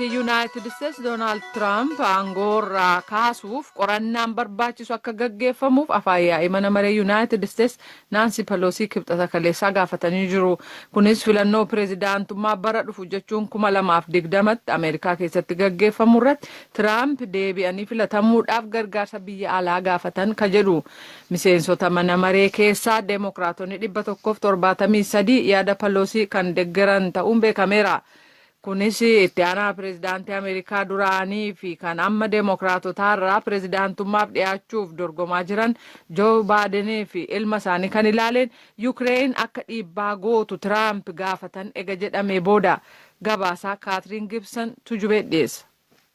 United States Donald Trump aangoorraa kaasuuf qorannaan barbaachisu akka gaggeeffamuuf afaan yaa'ii mana maree United States Nancy Pelosi kibxata kaleessaa gaafatanii jiru. Kunis filannoo pireezidaantummaa bara dhufu jechuun 2020tti Ameerikaa keessatti gaggeeffamu irratti Trump deebi'anii filatamuudhaaf gargaarsa biyya alaa gaafatan ka jedhu. Miseensota mana maree keessaa Deemokiraatonni 173 yaada Pelosi kan deeggaran ta'uun beekameera. Kunis itti aanaa pireezidaantii Ameerikaa duraanii fi kan amma deemokiraatotaa irraa pireezidaantummaaf dhiyaachuuf dorgomaa jiran Joo Baadenii fi ilma isaanii kan ilaaleen Yuukireen akka dhiibbaa gootu Tiraamp gaafatan ega jedhamee booda gabaasaa Kaatiriin Gibson tujubee dhiyeessa.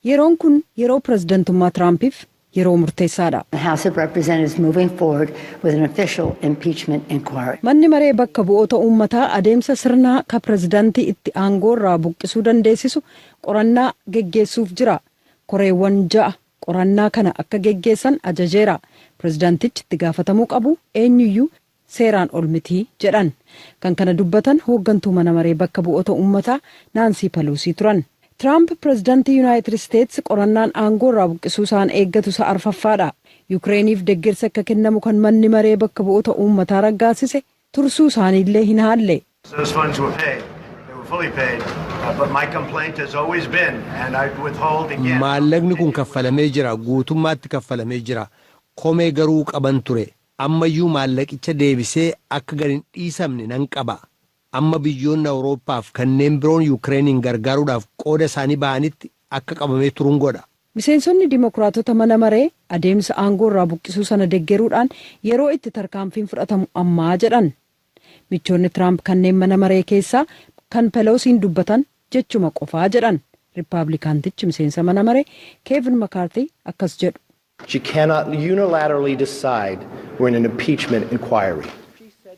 Yeroon kun yeroo pireezidaantummaa Tiraampiif yeroo murteessaadha. The House of Representatives moving forward with an official impeachment inquiry. Manni maree bakka bu'oota uummataa adeemsa sirnaa ka pireezidaantii itti aangoorraa buqqisuu dandeessisu qorannaa geggeessuuf jira. Koreewwan 6 qorannaa kana akka geggeessan ajajeera. Pireezidaantichi itti gaafatamuu qabu eenyuyyuu seeraan ol mitii jedhan. Kan kana dubbatan hooggantuu mana maree bakka bu'oota uummataa Nancy Pelosi turan. Trump pireezidaantii United States qorannaan aangoorraa buqqisuu isaan eeggatu isa arfaffaadha. Yukireeniif deeggarsa akka kennamu kan manni maree bakka bu'oota uummataa raggaasise tursuu isaaniillee hin haalle. Maallaqni kun kaffalamee jira, guutummaatti kaffalamee jira. Komee garuu qaban ture. Ammayyuu maallaqicha deebisee akka gad hin dhiisamne nan qaba. Amma biyyoonni Awurooppaaf kanneen biroon Yukireeniin gargaaruudhaaf qooda isaanii ba'anitti akka qabamee turuun godha. Miseensonni Dimookiraatota mana maree adeemsa aangoorraa buqqisuu sana deeggaruudhaan yeroo itti tarkaanfiin fudhatamu ammaa jedhan. Michoonni Tiraamp kanneen mana maree keessaa kan Pelosiin dubbatan jechuma qofaa jedhan. Riippaabilikaantichi miseensa mana maree Kevin McCarthy akkas jedhu. She cannot unilaterally decide we're in an impeachment inquiry.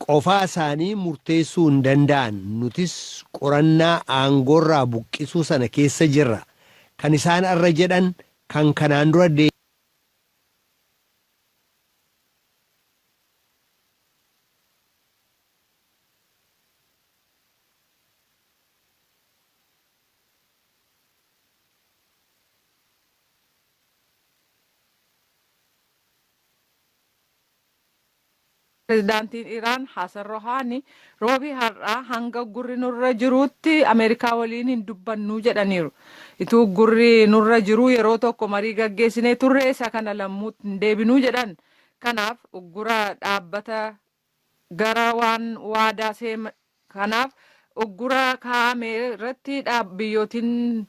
Qofaa isaanii murteessuu hin danda'an nutis qorannaa aangoorraa buqqisuu sana keessa jirra. Kan isaan irra jedhan kan kanaan dura Pireezidaantiin Iraan Hassan Rouhani roobii har'aa hanga gurri nurra jiruutti Ameerikaa waliin hin dubbannu jedhaniiru. Ituu gurri nurra jiru yeroo tokko marii gaggeessinee turre isa kana lammuutti hin deebinuu jedhan. Kanaaf uggura dhaabbata gara waan waadaa kanaaf uggura kaa'ame irratti biyyootiin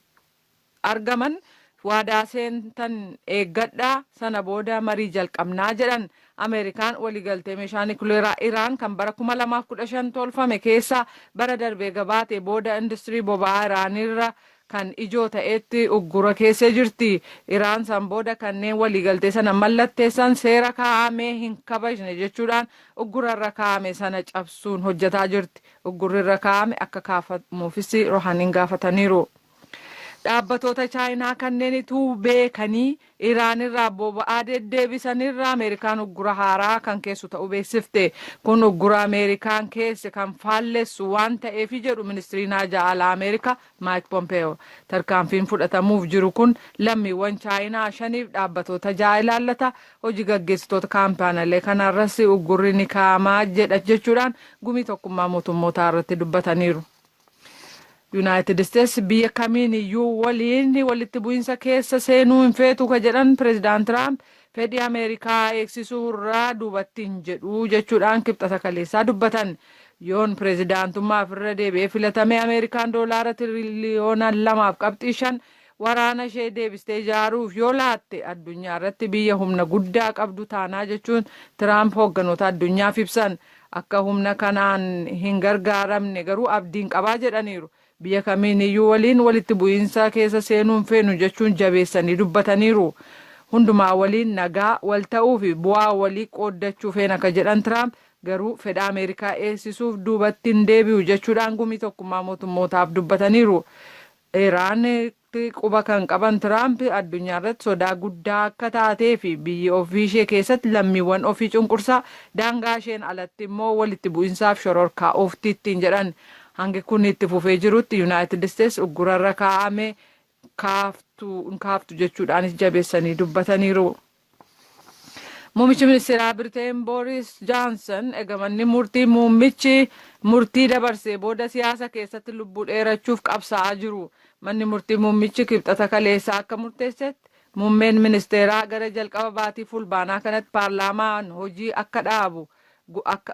argaman waadaa seentan eeggadhaa sana booda marii jalqabnaa jedhan. Ameerikaan waliigaltee meeshaa nukleeraa Iraan kan bara 2015 tolfame keessa bara darbee gabaate booda industirii boba'aa Iraanirra kan ijoo ta'etti uggura keessa jirti. Iraan san booda kanneen waliigaltee sana mallatteessan seera kaa'amee hin kabajne jechuudhaan uggurarra kaa'ame sana cabsuun hojjetaa jirti. Uggurrirra kaa'ame akka kaafamuufis Rouhaniin gaafataniiru. Dhaabbatoota Chaayinaa kanneen ituu beekanii Iraanirraa boba'aa deddeebisanirraa Ameerikaan uggura haaraa kan keessu ta'uu beeksifte. Kun uggura Ameerikaan keesse kan faallessu waan ta'eef jedhu ministiriin haajaa alaa Ameerikaa Mike Pompeo. Tarkaanfiin fudhatamuuf jiru kun lammiiwwan Chaayinaa 5 dhaabbatoota 6 ilaallata. Hojii gaggeessitoota kaampaaniilee kanarras uggurri ni kaa'amaa jedha jechuudhaan gumii tokkummaa mootummootaa irratti dubbataniiru. United States biyya kamiin iyyuu waliin walitti bu'insa keessa seenuu hin feetu ka jedhan pireezidaant Tiraamp fedhii Ameerikaa eegsisuu irraa duubatti hin jedhu jechuudhaan kibxata kaleessaa dubbatan. Yoon pireezidaantummaaf irra deebi'ee filatame Ameerikaan doolaara tiriliyoona 2.5 waraana ishee deebistee ijaaruuf yoo laatte addunyaa irratti biyya humna guddaa qabdu taanaa jechuun Tiraamp hoogganoota addunyaaf ibsan. Akka humna kanaan hin gargaaramne garuu abdiin qabaa jedhaniiru. Biyya kamiin iyyuu waliin walitti bu'iinsa keessa seenuu hin feenu jechuun jabeessanii dubbataniiru. Hundumaa waliin nagaa wal ta'uu fi bu'aa walii qooddachuu feena akka jedhan Tiraamp garuu fedha Ameerikaa eegsisuuf duubatti hin deebi'u jechuudhaan gumii tokkummaa mootummootaaf dubbataniiru. Iraan quba kan qaban Tiraamp addunyaa irratti sodaa guddaa akka taatee fi biyya ofii ishee keessatti lammiiwwan ofii cunqursaa daangaa isheen alatti immoo walitti bu'insaaf shororkaa oofti ittiin jedhan. Hangi kun itti fufee jirutti United States uggurarra kaa'ame kaaftu jechuudhaanis jabeessanii dubbataniiru. Muummichi ministeeraa Biriteen Booris Johnson eegamanni muummichi murtii dabarsee booda siyaasa keessatti lubbuu dheerachuuf qabsaa'aa jiru. Manni murtii muummichi kibxata kaleessaa akka murteessetti muummeen ministeeraa gara jalqaba baatii fulbaanaa kanatti paarlaamaan hojii akka dhaabu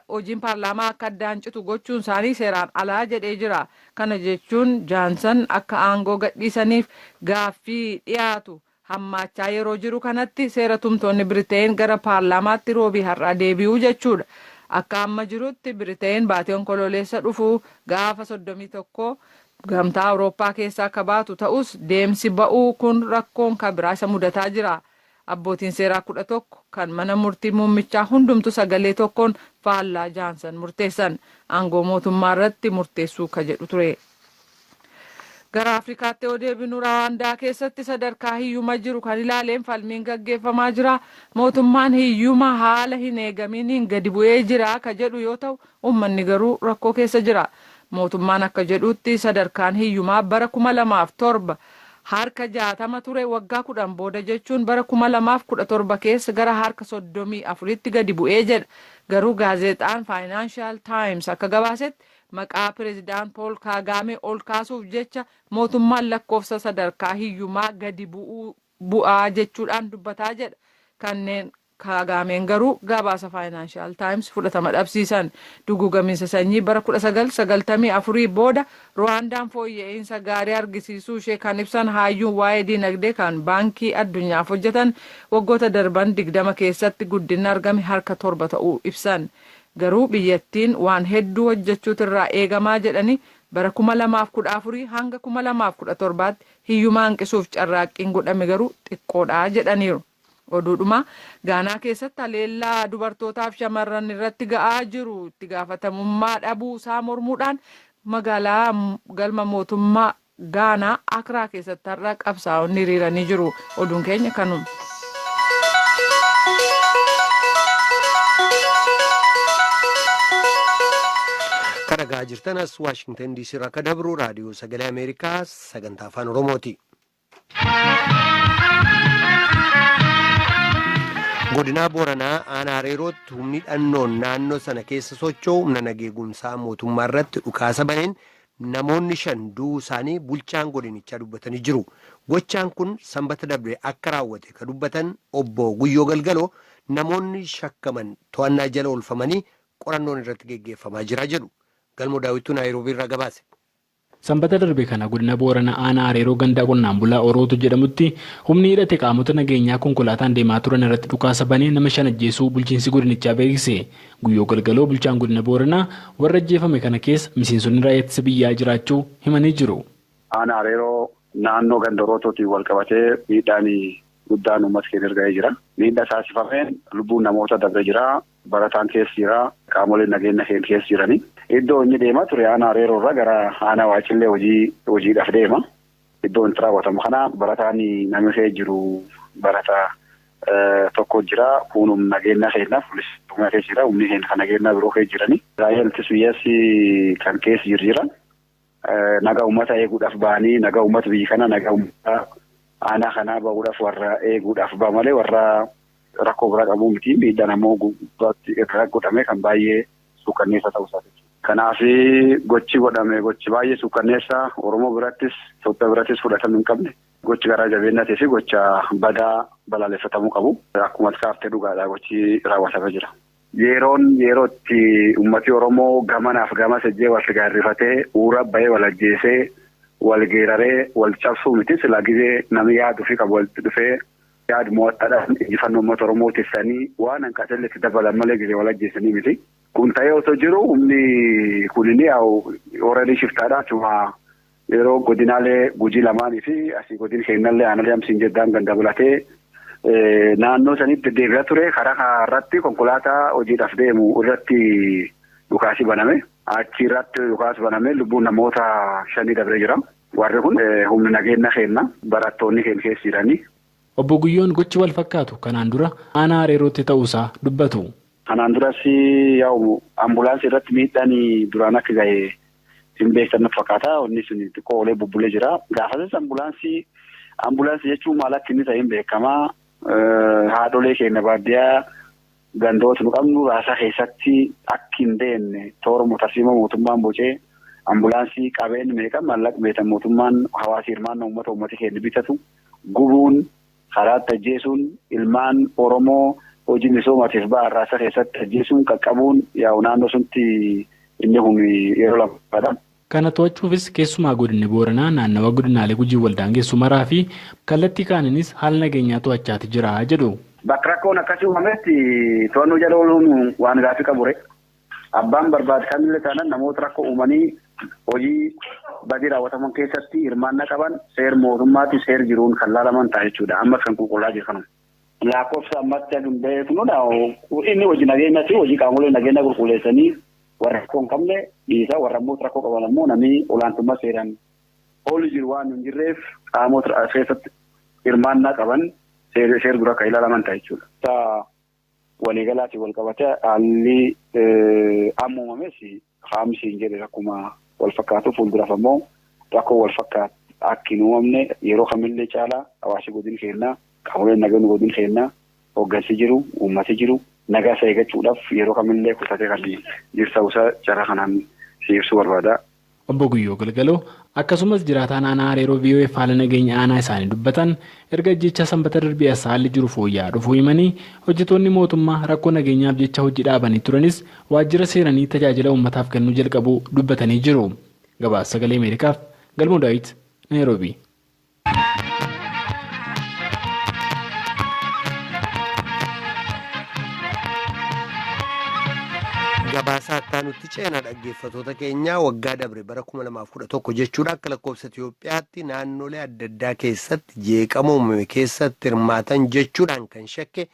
hojiin paarlaamaa akka addaan citu gochuun isaanii seeraan alaa jedhee jira. Kana jechuun Johnson akka aangoo gadhiisaniif gaaffii dhiyaatu hammaachaa yeroo jiru kanatti seera tumtoonni Biriteen gara paarlaamaatti roobii har'aa deebi'uu jechuudha. Akka amma jirutti Biriteen baatii onkololeessa dhufu gaafa 31 gamtaa Awurooppaa keessaa akka baatu ta'us deemsi ba'uu kun rakkoon kabiraa isa mudataa jira. Abbootiin seeraa 11 kan mana murtii muummichaa hundumtu sagalee tokkoon faallaa Johnson murteessan aangoo mootummaa irratti murteessuu ka jedhu ture. Gara Afrikaatti yoo deebinu Rawaandaa keessatti sadarkaa hiyyuma jiru kan ilaaleen falmiin gaggeeffamaa jira. Mootummaan hiyyuma haala hin eegaminiin gadi bu'ee jira ka jedhu yoo ta'u uummanni garuu rakkoo keessa jira. Mootummaan akka jedhutti sadarkaan hiyyumaa bara 2007 harka 60 ture waggaa 10 booda jechuun bara 2017 keessa gara harka 34tti gadi bu'ee jedha. Garuu gaazexaan Financial Times akka gabaasetti maqaa pireezidaant Pool Kaagaamee ol kaasuuf jecha mootummaan lakkoofsa sadarkaa hiyyumaa gadi bu'aa jechuudhaan dubbataa jedha. Kanneen Kaagaameen garuu gabaasa Financial Times fudhatama dhabsiisan. Duguugamiinsa sanyii bara 1994 booda Ruwaandaan fooyya'insa gaarii argisiisuu ishee kan ibsan hayyuun waa'ee dinagdee kan baankii addunyaaf hojjetan waggoota darban 20 keessatti guddinni argame harka 7 ta'uu ibsan. Garuu biyyattiin waan hedduu hojjechuutu irraa eegamaa jedhanii bara 2014 hanga 2017tti hiyyuma hanqisuuf carraaqqiin godhame garuu xiqqoodha jedhaniiru. Oduudhuma Gaanaa keessatti haleellaa dubartootaaf shamarran irratti ga'aa jiru itti gaafatamummaa dhabuu isaa mormuudhaan magaalaa galma mootummaa Gaanaa Akraa keessatti har'a qabsaa'onni hiriiranii jiru. Oduun keenya kanuma. Kan dhagaa jirtan as Waashingtan DC irraa akka dabru raadiyoo sagalee Ameerikaa sagantaa afaan Oromooti. Godina Booranaa aanaa Hareerootti humni dhannoon naannoo sana keessa socho'u humna nageegumsaa mootummaa irratti dhukaasa baneen namoonni 5 du'uu isaanii bulchaan godinichaa dubbatanii jiru. Gochaan kun sanbata darbe akka raawwate ka dubbatan obbo Guyyoo Galgaloo namoonni shakkaman to'annaa jala oolfamanii qorannoon irratti geggeeffamaa jira jedhu. Galmoo Daawwituu Naayiroobii irraa gabaase. Sanbata darbe kana godina Booranaa aanaa Hareeroo gandaa qonnaan bulaa Orootu jedhamutti humni hidhate qaamota nageenyaa konkolaataan deemaa turan irratti dhukaasa banee nama 5 ajjeesuu bulchiinsi godinichaa beeksise. Guyyoo Galgaloo bulchaan godina Booranaa warra ajjeefame kana keessa miseensonni raayyaa ittisa biyyaa jiraachuu himanii jiru. Aanaa Hareeroo naannoo ganda Orootuutiin wal qabatee miidhaan guddaan uummata keessa erga'ee jira. Miidhaa taasifameen lubbuun namoota dabree jira. Barataan keessa jira. Qaamoleen nageenya keessa jirani. Iddoo inni deemaa ture aanaa Hareeroo irraa gara aanaa Waacillee hojiidhaaf deema. Iddoo inni raawwatamu kana barataan namni keessa jiru barataa tokko jira. Kun nageenya keenyaaf polisii keessa jira. Humni keenya nageenya biroo keessa jirani. Raayyaa ittisa biyyaa kan keessa jira. Nagaa uummata eeguudhaaf ba'anii nagaa uummata biyya kana nagaa uummata aanaa kanaa ba'uudhaaf warra eeguudhaaf ba'a malee warra rakkoo biraa qabu miti. Miidhaan ammoo gubbaatti irraa godhame kan baay'ee suukanneessa ta'uu isaati. Kanaaf gochi godhame gochi baay'ee suukanneessa Oromoo birattis Itoophiyaa birattis fudhatama hin qabne gochi garaa jabeenyaa fi gocha badaa balaaleffatamuu qabu. Akkuma kaaftee dhugaadhaa gochi raawwatamee jira. Yerootti uummati Oromoo gamanaaf gama sejjee wal gaarrifatee uura bahee wal ajjeesee wal geeraree wal cabsuu miti silaa gizee namni yaaduu fi qabu walitti dhufee yaadu mo'attaadhaan injifannoo uummata Oromoo tissanii waan hanqatelle itti dabalan malee gizee wal ajjeesanii miti. Kun ta'ee osoo jiru humni kunini ooradii shiftaadhaa cuma yeroo godinaalee Gujii lamaanii fi asii godina keenyallee aanaalee hamsiin jeddaan ganda bulatee naannoo sanitti deddeebi'aa ture karaa irratti konkolaataa hojiidhaaf deemu irratti dhukaasi baname. Achi irratti dhukaasi baname lubbuun namoota 5 dabree jira. Warri kun humni nageenya keenya barattoonni keenya keessa jiranii. Obbo Guyyoon gochi wal fakkaatu kanaan dura aanaa Hareerootti ta'uusaa dubbatu. Kanaan duras ambulaansii irratti miidhaan duraan akka ga'e hin beektan fakkaata. Inni sun xiqqoo olee bubbulee jira. Gaafasas ambulaansii Ambulaansii jechuun maal akka inni ta'een beekamaa haadholee keenya baadiyyaa gandoota nu qabnu raasaa keessatti akka hin deemne toora tarsiima mootummaan bocee ambulaansii qabeen meeqa maallaqa beetan mootummaan hawaasa hirmaannaa uummata keenya bitatu gubuun karaatti ajjeesuun ilmaan Oromoo hojii misoomaatiif ba'an raasaa keessatti ajjeesuun qaqqabuun yaa'u naannoo sunti inni kun yeroo lammaadha. Kana to'achuufis keessumaa godinni Booranaa naannawa godinaalee Gujii Waldaangeessu maraa fi kallattii kaaninis haala nageenyaa to'achaati jira jedhu. Bakka rakkoon akkasii uumametti to'annoo jala ooluun waan gaaffii qabure. Abbaan barbaade kamillee taanaan namoota rakkoo uumanii hojii badii raawwataman keessatti hirmaannaa qaban seer mootummaatti seer jiruun kan laalaman ta'a jechuudha. Amma kan qulqullaa jiru kanuma. Lakkoofsa ammatti aduun beeknudha. Inni hojii nageenyaatti hojii qaamolee nageenya qulqulleessanii warra rakkoo hin qabne dhiisaa warra immoo rakkoo qaban ammoo namni olaantummaa seeraan oolu jiru waan hin jirreef qaamota keessatti hirmaannaa qaban seer dura kan ilaalaman ta'a jechuudha. Waliigalaatiin wal qabatee haalli amma uumames haamsi hin jedhe akkuma wal fakkaatu fuulduraaf ammoo rakkoo wal fakkaatu akka hin uumamne yeroo kamillee caalaa hawaasi godin keenyaa qaamoleen nageenya godin keenyaa hooggansi jiru uummati jiru nagaa isa eeggachuudhaaf yeroo kamillee kutatee kan jirta'uusaa jara kanaan ibsuu barbaada. Obbo Guyyoo Galgaloo akkasumas jiraataan aanaa Areeroo VOA haala nageenya aanaa isaanii dubbatan erga jecha sanbata darbii as haalli jiru fooyya'aa dhufuu himanii hojjettoonni mootummaa rakkoo nageenyaaf jecha hojii dhaabanii turanis waajjira seenanii tajaajila uummataaf kennuu jalqabuu dubbatanii jiru. Gabaasa Sagalee Ameerikaaf Galmoo Daawit Naayiroobii. Gabaasaa itti ceena dhaggeeffatoota keenyaa waggaa dabre bara 2011 jechuudha akka lakkoofsa Itoophiyaatti naannolee adda addaa keessatti jeeqama uumame keessatti hirmaatan jechuudhaan kan shakke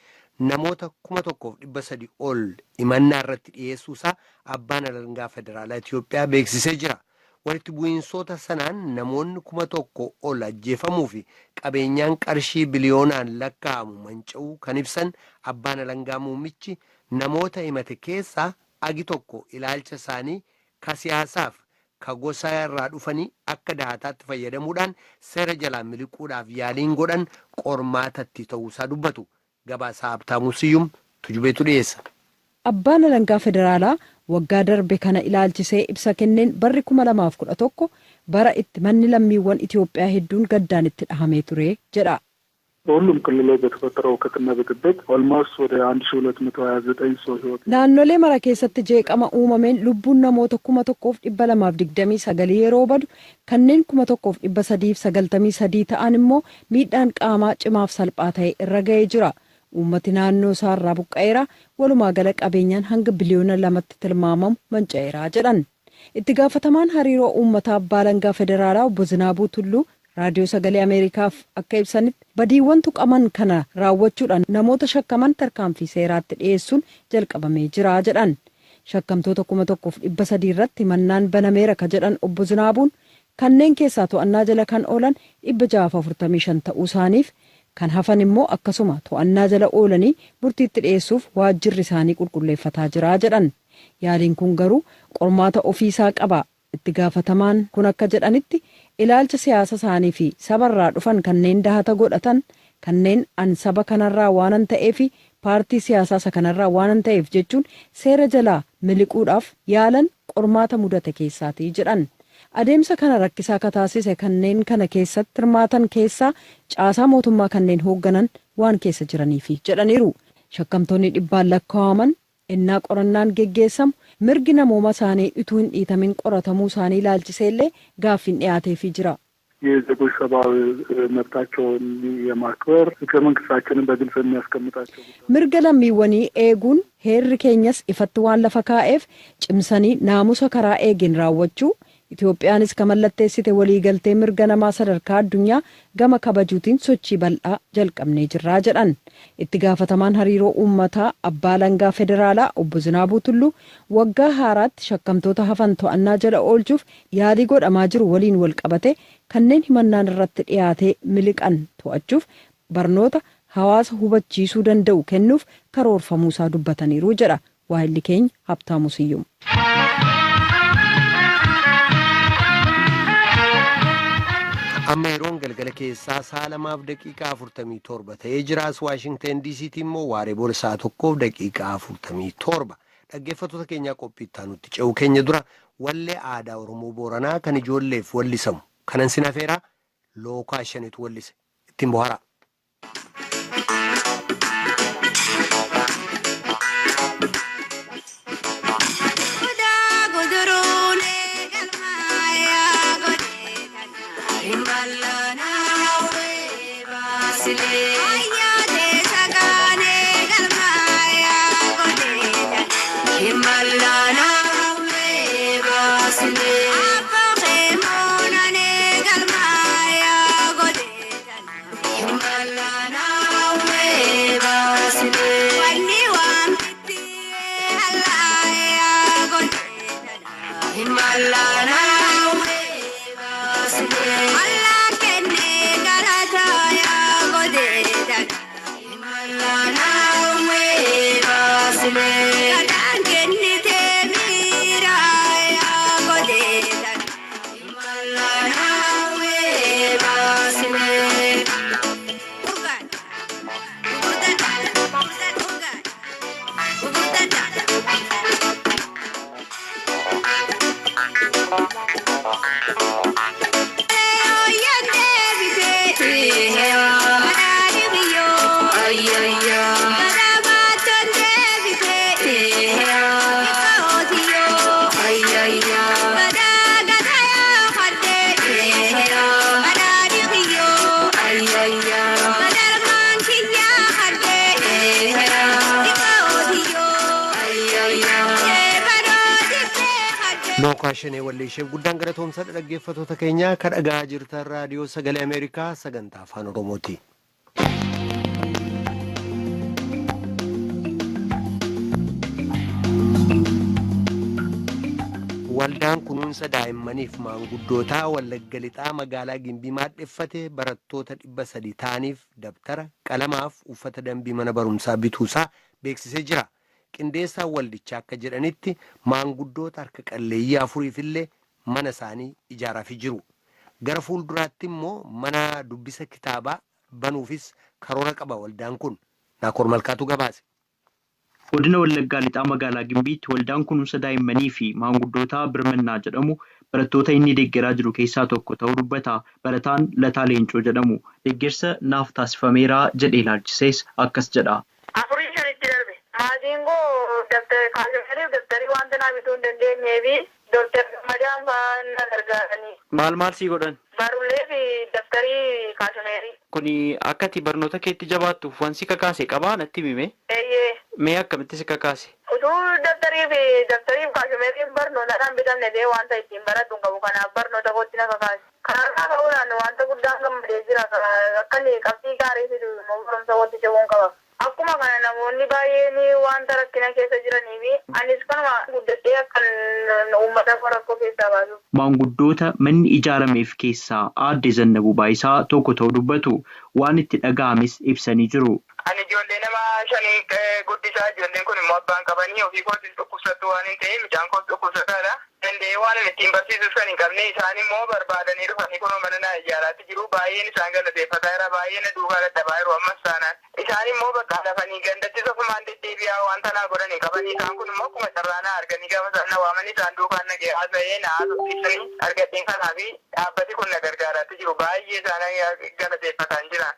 namoota 1,300 ol himannaa irratti dhiyeessuusaa abbaan alangaa federaalaa Itoophiyaa beeksisee jira. Walitti bu'iinsoota sanaan namoonni 1,000 ol ajjeefamuu fi qabeenyaan qarshii biliyoonaan lakkaa'amu manca'uu kan ibsan abbaan alangaa muummichi namoota himate keessaa agi tokko ilaalcha isaanii ka siyaasaaf ka gosa irraa dhufanii akka dahataatti fayyadamuudhaan seera jalaa miliquudhaaf yaaliin godhan qormaatatti ta'uusaa dubbatu. Gabaasaa Habtaamuu Siyyum Tujubeetu dhiyeessa. Abbaan alangaa federaalaa waggaa darbe kana ilaalchisee ibsa kenneen barri 2011 bara itti manni lammiiwwan Itoophiyaa hedduun gaddaan itti dhahamee ture jedha. ሁሉም ክልሎች በተፈጠረው ሁከትና ብጥብጥ ኦልሞስት ወደ 1229 ሰው ህይወት naannolee mara keessatti jeeqama uumameen lubbuun namoota 1,229 yeroo badu kanneen 1,393 ta'an immoo miidhaan qaamaa cimaaf salphaa ta'e irra ga'ee jira. Uummati naannoo isaarraa buqqa'eera walumaa gala qabeenyaan hanga biliyoona 2tti tilmaamamu manca'eera jedhan. Itti gaafatamaan hariiroo uummataa abbaa alangaa federaalaa obbo Zinaabuu Tulluu raadiyoo Sagalee Ameerikaaf akka ibsanitti badiiwwan tuqaman kana raawwachuudhaan namoota shakkaman tarkaanfii seeraatti dhiyeessuun jalqabamee jira jedhan. Shakkamtoota 1,300 irratti himannaan banameera ka jedhan obbo Zinaabuun kanneen keessaa to'annaa jala kan oolan 645 ta'uu isaaniif kan hafan immoo akkasuma to'annaa jala oolanii murtiitti dhiyeessuuf waajjirri isaanii qulqulleeffataa jira jedhan. Yaaliin kun garuu qormaata ofiisaa qaba. Itti gaafatamaan kun akka jedhanitti ilaalcha siyaasa isaanii fi sabarraa dhufan kanneen dahata godhatan kanneen an saba kanarraa waanan ta'eef paartii siyaasaa isa kanarraa waanan ta'eef jechuun seera jalaa miliquudhaaf yaalan qormaata mudate keessaati jedhan. Adeemsa kana rakkisaa ka taasise kanneen kana keessatti hirmaatan keessaa caasaa mootummaa kanneen hoogganan waan keessa jiraniif jedhaniiru. Shakkamtoonni dhibbaan lakkaa'aman innaa qorannaan geggeessamu mirgi namooma isaanii utuu hin dhiitamin qoratamuu isaanii ilaalchiseellee gaaffiin dhiyaateefii jira. የዜጎች ሰብአዊ መብታቸውን የማክበር ህገ መንግስታችንን በግልጽ የሚያስቀምጣቸው mirga lammiiwwanii eeguun heerri keenyas ifatti waan lafa kaa'eef cimsanii naamusa karaa eegin raawwachuu Itoophiyaanis ka mallatteessite waliigaltee mirga namaa sadarkaa addunyaa gama kabajuutiin sochii bal'aa jalqabnee jirraa jedhan. Itti gaafatamaan hariiroo uummataa abbaa alangaa federaalaa obbo Zinaabuu Tulluu waggaa haaraatti shakkamtoota hafan to'annaa jala oolchuuf yaalii godhamaa jiru waliin wal qabate kanneen himannaan irratti dhiyaatee miliqan to'achuuf barnoota hawaasa hubachiisuu danda'u kennuuf karoorfamuusaa dubbataniiru jedha waahilli keenya Habtaamuu Siyyum. Amma yeroon galgala keessaa sa'a 2:47 ta'ee jiraas Waashingtan DC'tti immoo waaree booda sa'a 1:47. Dhaggeeffattoota keenyaa qophii itti aanutti ce'uu keenya dura wallee aadaa Oromoo Booranaa kan ijoolleef wallisamu kanan sin afeeraa lookaa shanitu wallise ittiin bohaaraa. Lookaa shanee walleesheef guddaan galatoomsa dhaggeeffattoota keenyaa kan dhagaa jirtan raadiyoo sagalee Ameerikaa sagantaa afaan Oromooti. Waldaan kunuunsa daa'immaniif maanguddootaa Wallagga Lixaa magaalaa Gimbii maadheffate barattoota 300 ta'aniif dabtara qalamaaf uffata dambii mana barumsaa bituusaa beeksisee jira. Qindeessaan waldichaa akka jedhanitti maanguddoota harka qalleeyyii afuriifillee mana isaanii ijaaraafii jiru. Gara fuulduraatti immoo mana dubbisa kitaabaa banuufis karoora qaba waldaan kun. Naakoor Malkaatu gabaase. Godina Wallaggaa Lixaa magaalaa Gimbiitti waldaan kunuunsa daa'immanii fi maanguddoota birmannaa jedhamu barattoota inni deeggaraa jiru keessaa tokko ta'uu dubbata. Barataan Lataa Leencoo jedhamu deeggarsa naaf taasifameera jedhee ilaalchisees akkas jedha. Afurii shanitti darbe. Maasiingoo dabtarii wanta naa bituu hin dandeenyeefi Dooktar Gammadaan fa'aa na gargaaranii. Maal sii godhan? Barullee fi dabtarii kaasumeerii. Kuni akkati barnoota keetti jabaattuuf wansi kakaase qabaa natti himime? Eeyyee. Mee akkamitti si kakaase? Utuu dabtarii kaasumeeriin barnootaadhaan bitamne ta'ee wanta ittiin baradhu qabu kanaaf barnoota kootti na kakaase. Kanarraa ka'uudhaan wanta guddaan gammadee jira. Akka qabxii gaarii fidu immoo barumsa walitti jabuun qaba. Akkuma kana namoonni baay'een wanta rakkina keessa jiranii fi anis kanuma guddadhee akkan uummata rakkoo keessaa baasu. Maanguddoota manni ijaarameef keessaa aadde Zannabuu Baayisaa tokko ta'uu dubbatu waan itti dhaga'ames ibsanii jiru. Ani ijoollee nama shanii guddisaa ijoolleen kun immoo abbaan qabanii ofii kootis dhukkubsattu waan hin ta'eef mucaan koos dhukkubsataadha. Danda'ee waan ittiin barsiisus kan hin qabne isaan immoo barbaadanii dhufanii kunoo mana naa ijaaraatti jiru baay'een isaan galateeffataa jira baay'een duukaa dadhabaa jiru ammas taanaan. Isaan immoo bakka lafanii gandatti sofumaan deddeebi'aa wanta naa godhan hin qabanii isaan kun immoo akkuma carraa naa arganii gaafa isaan na waamanii isaan duukaan nagee haasa'ee na haasofsiisanii argadheen kanaa fi dhaabbati kun na gargaaraatti jiru baay'ee isaan galateeffataa jira.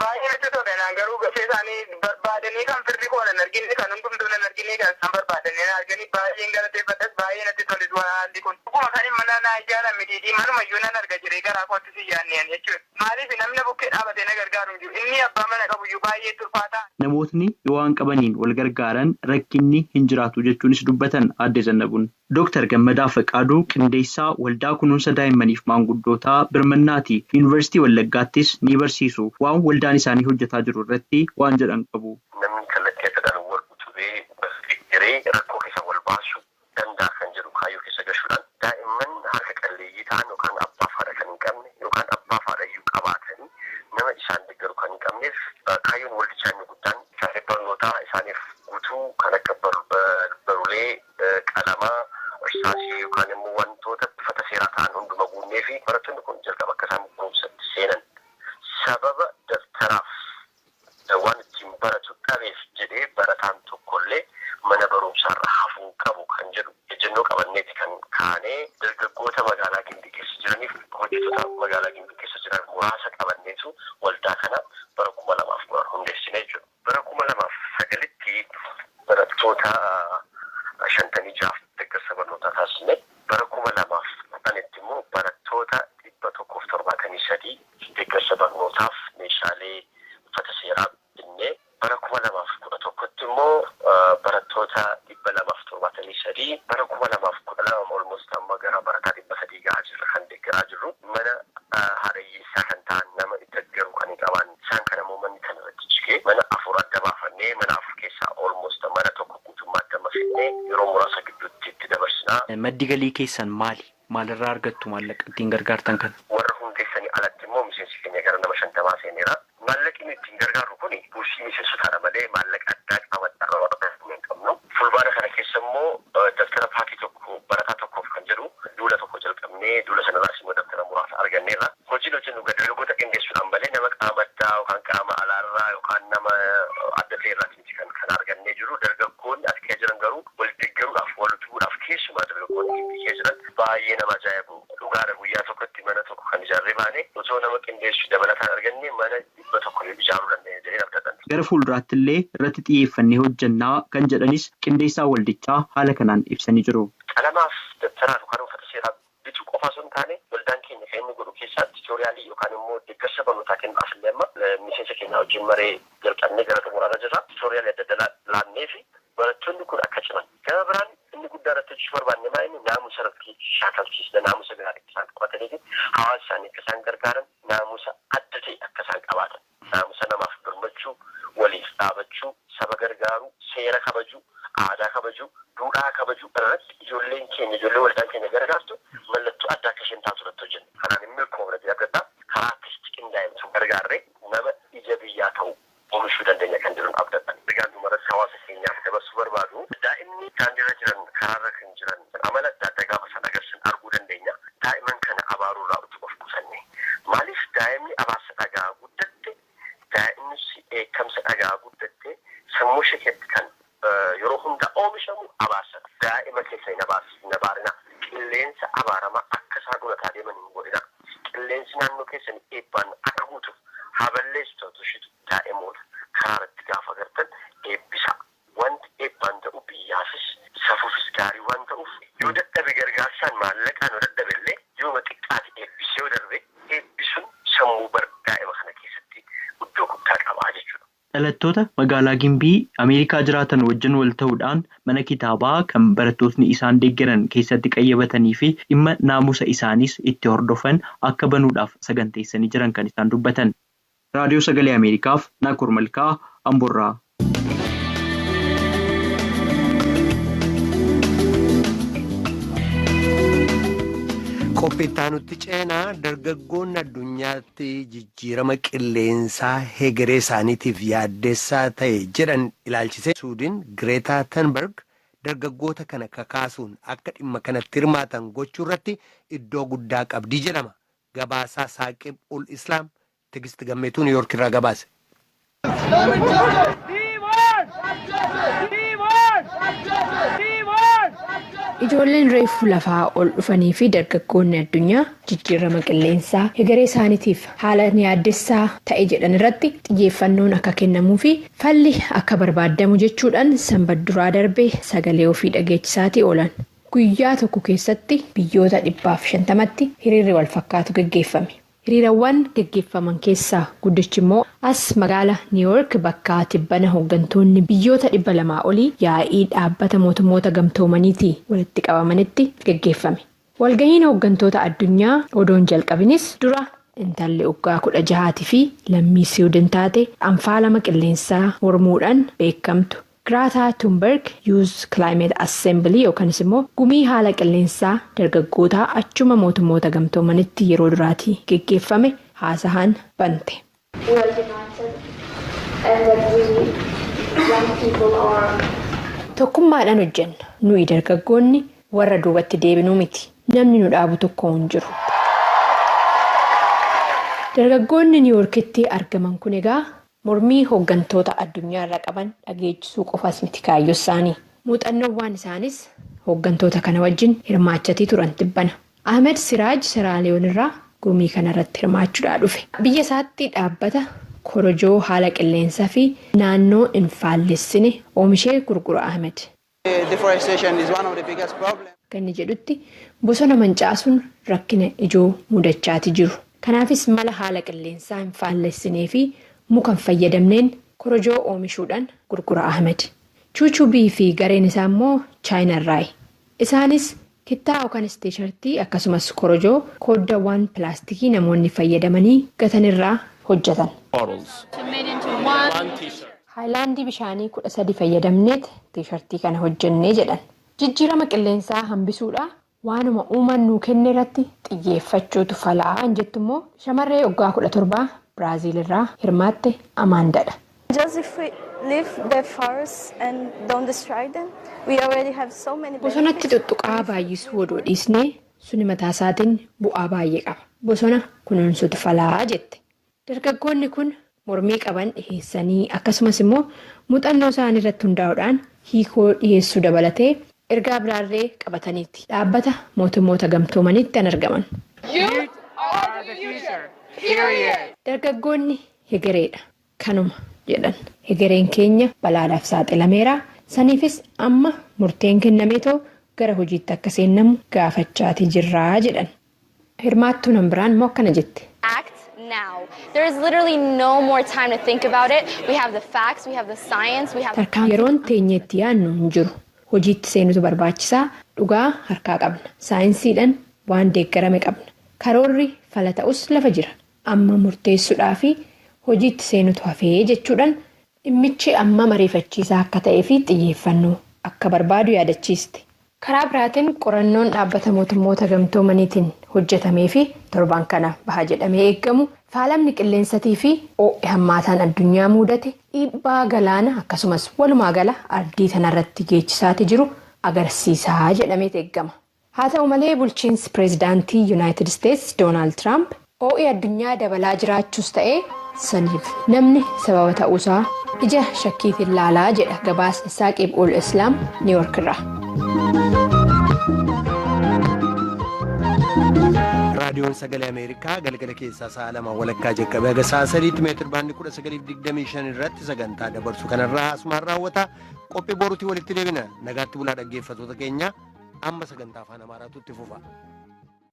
Baay'ee natti tolanaan garuu gafee isaanii barbaadanii kan firri koonan argine kan hundumtuu nan argine kan isaan barbaadanii arganii baay'een galateeffadhas baay'ee natti tolis haalli kun. Dhuguma kan mana naa ijaaran mitiitii manumayyuu nan arga jiree garaa kootti si yaanneen jechuudha. Maaliif namni bukkee dhaabatee na gargaaru jiru inni abbaa mana qabuyyuu baay'ee turfaata. Namootni yoo waan qabaniin wal gargaaran rakkinni hin jiraatu jechuunis dubbatan aadde Zannabuun. Dooktar Gammadaa Faqaaduu qindeessaa waldaa kunuunsa daa'immaniif maanguddootaa birmannaati. Yuunivarsiitii Wallaggaattis ni barsiisu. Waan waldaan isaanii hojjetaa jiru irratti waan jedhan qabu. Namni kallattii adda wal utubee barsiisee rakkoo keessa wal baasuu danda'a kan jedhu kaayyoo keessa gashuudhaan daa'imman harka qalleeyyii ta'an yookaan abbaa fi haadha kan hin qabne yookaan abbaa fi haadha iyyuu qabaatanii nama isaan deeggaru kan hin qabneef kaayyoon waldichaa inni guddaan isaanii barnootaa isaaniif guutuu kan akka barulee qalamaa irsaasii yookaan immoo wantoota uffata seeraa ta'an hunduma guunnee fi barattoonni kun jalqaba akka isaan barumsatti ilaallatu waldaa kana bara 2010 hundeessinee jiru. Bara 2009tti barattoota 56 deeggarsa barnootaa taasisne. Bara 2010tti immoo barattoota 173 deeggarsa barnootaaf meeshaalee uffata seeraa binnee. Bara 2011tti immoo barattoota 273 bara 2012 almost amma gara barataa 300 gahaa jirra kan deeggaraa jirru. Mana haadhayyeessaa kan ta'an nama deeggaru kan qaban isaan kana immoo manni kan irratti jigee mana 4 adda baafannee mana 4 keessaa almost mana tokko guutummaatti amma finnee yeroo muraasa gidduutti itti dabarsinaa. Maddi galii keessan maali? Maalirraa argattu maallaqa ittiin gargaartan kana? Warra hundeessanii alatti immoo miseensi keenya gara nama 50 seeneera. Maallaqni ittiin gargaaru kun buusii miseensotaadha malee maallaqa addaa qabataa hin qabnu. Fulbaana kana keessa immoo daftara paakii tokko barataa tokkoof kan jedhu duula tokko jalqabnee duula sanarraas immoo daftara muraasa arganneerra. Hojiin hojjennu dargaggoota qindeessuudhaan malee nama qaama addaa yookaan qaama alaarraa yookaan nama adda ta'erraati kan argannee jiru. Dargaggoonni as keessa jiran garuu wal deeggaruudhaaf wal utubuudhaaf keessumaa dargaggoonni biyya jiran baay'ee nama ajaa'ibu. Dhugaadha guyyaa tokkotti mana tokko kan ijaarree baane osoo nama qindeessu dabalataan arganne mana 100 ijaaruu dandeenya jedhee abdatan. Gara fuulduraatti illee irratti xiyyeeffannee hojjannaa kan jedhanis qindeessaa waldichaa haala kanaan ibsanii jiru. Qalamaaf dabtaraa yookaan uffata seeraa bituu qofa osoo hin taane waldaan keenya kan inni godhu keessaa tiitooriyaalii yookaan immoo deeggarsa barnootaa kennuudhaaf illee amma miseensa keenya wajjin maree jalqabnee gara xumuraarra jirra. Tiitooriyaalii adda addaa laannee fi barattoonni kun akka ciman. Gama biraan inni guddaa irratti hojjechuu barbaanne maayini naamusa irratti shaakalchiisna naamusa gaarii akka isaan qabatanii fi hawaasa isaanii akka isaan gargaaran naamusa adda ta'e akka isaan qabaatan. Naamusa namaaf birmachuu, waliif dhaabachuu, saba gargaaruu, seera kabajuu, aadaa kabajuu, duudhaa kabajuu irratti ijoolleen keenya ijoollee waldaan keenya gargaartu mallattoo addaa akka isheen taatu irratti hojjenna. Kanaan immoo koomna jedhamudha. Karaa akkasitti qindaa'insu gargaarree nama ija biyyaa ta'u oomishuu dandeenya kan jedhuun abdatan. Egaan dhumarratti hawaasa keenyaaf dabarsuu barbaadu. Daa'imni daandiirra jiran karaarra kan jiran amala adda addaa gaafa san agarsiisan arguu dandeenya. Daa'iman kana abaaruurraa utuu of qusanne. Maaliif daa'imni abaarsa dhagaa guddatte daa'imnis eekamsa dhagaa guddatte sammuu ishee keessatti kan yeroo hunda oomishamu abaarsa. Daa'ima keessa hin abaarina. Qilleensa abaaramaa akka isaan dhugataa deeman hin godhina. Qilleensi naannoo keessan eebbaan akka guutuuf haballeessu ta'utu shitu daa'imoota karaa irratti gaafa agartan eebbisa. Wanti eebbaan ta'u biyyaafis safuufis gaarii waan ta'uuf yoo dadhabe gargaarsaan maallaqaan yoo dadhabe illee yoo xiqqaate eebbisee yoo darbe eebbisuun sammuu daa'ima kana keessatti iddoo guddaa qabaa jechuudha. Dhalattoota magaalaa Gimbii Ameerikaa jiraatan wajjin wal ta'uudhaan mana kitaabaa kan barattootni isaan deeggaran keessatti qayyabatanii fi dhimma naamusa isaanis itti hordofan akka banuudhaaf saganteessanii jiran kan isaan dubbatan. Raadiyoo Sagalee Ameerikaaf Naakur Malkaa Amborraa. Qophiitti aanutti ceenaa dargaggoonni addunyaatti jijjiirama qilleensaa hegeree isaaniitiif yaaddeessaa ta'e jedhan ilaalchisee Suudiin Gireetaa Thunberg dargaggoota kana kakaasuun akka dhimma kanatti hirmaatan gochuu irratti iddoo guddaa qabdi jedhama. Gabaasaa Saaqib ul Islaam Tigist Gammeetuu Niiyork irraa gabaase. Ijoolleen reefuu lafaa ol dhufanii fi dargaggoonni addunyaa jijjiirama qilleensaa hegeree isaaniitiif haala yaaddessaa ta'e jedhan irratti xiyyeeffannoon akka kennamuu fi falli akka barbaadamu jechuudhaan sanbata duraa darbee sagalee ofii dhageechisaatii oolan. Guyyaa tokko keessatti biyyoota 150tti hiriirri wal fakkaatu gaggeeffame. Hiriirawwan gaggeeffaman keessaa guddichi immoo as magaalaa Niiyork bakka tibbana hooggantoonni biyyoota 200 olii yaa'ii dhaabbata mootummoota gamtoomaniitii walitti qabamanitti gaggeeffame. Walgahiin hooggantoota addunyaa odoon jalqabinis dura intalli waggaa 16 fi lammii Siwiidin taate anfaalama qilleensaa mormuudhaan beekamtu. Gireetaa Thunberg Youth Climate Assembly yookanis immoo gumii haala qilleensaa dargaggootaa achuma mootummoota gamtoomanitti yeroo duraatii gaggeeffame haasa'an bante. Tokkummaadhaan hojjenna. Nuyi dargaggoonni warra duubatti deebinuu miti. Namni nu dhaabu tokko hin jiru. Dargaggoonni Niiyorkitti argaman kun egaa mormii hooggantoota addunyaa irra qaban dhageechisuu qofaas miti kaayyoo isaanii. Muuxannoowwan isaanis hooggantoota kana wajjin hirmaachatii turan tibbana. Ahmed Siraaj Seraaliyoon irraa gumii kanarratti hirmaachuudhaa dhufe. Biyya isaatti dhaabbata korojoo haala qilleensaa fi naannoo hin faallessine oomishee gurgura Ahmed. Kan jedhutti bosona mancaasuun rakkina ijoo mudachaati jiru. Kanaafis mala haala qilleensaa hin faallessinee fi muka hin fayyadamneen korojoo oomishuudhaan gurgura Ahmed. Chuchubii fi gareen isaa immoo chaayinarraayi. Isaanis kittaa yookaan tiishartii akkasumas korojoo kooddaawwan pilaastikii namoonni fayyadamanii gatanirraa hojjetan. Haayilaandii bishaanii 13 fayyadamneet tiishartii kana hojjennee jedhan. Jijjiirama qilleensaa hambisuudha waanuma uumaan nuu kenne irratti xiyyeeffachuutu fala'aa jettu immoo shamarree waggaa 17 Biraaziil irraa hirmaatte Amaandadha. Bosonatti tuttuqaa baay'isuu odoo dhiisnee suni mataa isaatiin bu'aa baay'ee qaba. Bosona kunuunsuutu fala'aa jette. Dargaggoonni kun mormii qaban dhiheessanii akkasumas immoo muuxannoo isaanii irratti hundaa'uudhaan hiikoo dhiheessuu dabalatee ergaa biraallee qabataniiti. Dhaabbata mootummoota gamtoomaniitti kan argaman. Dargaggoonni hegereedha. Kanuma jedhan. Hegereen keenya balaadhaaf saaxilameera. Saniifis amma murteen kennameetoo gara hojiitti akka seennamu gaafachaatii jirraa jedhan. Hirmaattuun hambiraan immoo akkana jette. There is literally no more time to think about it. We have the facts, we have the science, we have... Tarkaan yeroon teenyeetti yaadnu hin jiru. Hojiitti seenutu barbaachisaa. Dhugaa harkaa qabna. Saayinsiidhaan waan deeggarame qabna. Karoorri fala ta'us lafa jira. Amma murteessuudhaa fi hojiitti seenutu hafee jechuudhaan dhimmichi amma mariifachiisaa akka ta'ee fi xiyyeeffannoo akka barbaadu yaadachiiste. Karaa biraatiin qorannoon dhaabbata mootummoota gamtoomaniitiin hojjetamee fi torbaan kana baha jedhamee eeggamu faalamni qilleensatii fi ho'i hammaataan addunyaa mudate dhiibbaa galaana akkasumas walumaa gala ardii tanarratti geessisaati jiru agarsiisaa jedhamee eeggama. Haa ta'u malee bulchiinsi pireezidaantii Yuunaayitid Isteetsi Doonaald Tiraamp ho'i addunyaa dabalaa jiraachuus ta'ee saniif namni sababa ta'uusaa ija shakkiitiin laalaa jedha gabaasni Saaqib ul Islaam Niiwuork irraa. raadiyoon sagalee ameerikaa galgala keessaa sa'a 2 walakkaa jalqabee haga sa'a 3 meetir baandii 1925 irratti sagantaa dabarsu kanarraa asumaan raawwata. Qophii boruutii walitti deebina. Nagaatti bulaa dhaggeeffattoota keenya amma sagantaa afaan amaaraatu itti fufa.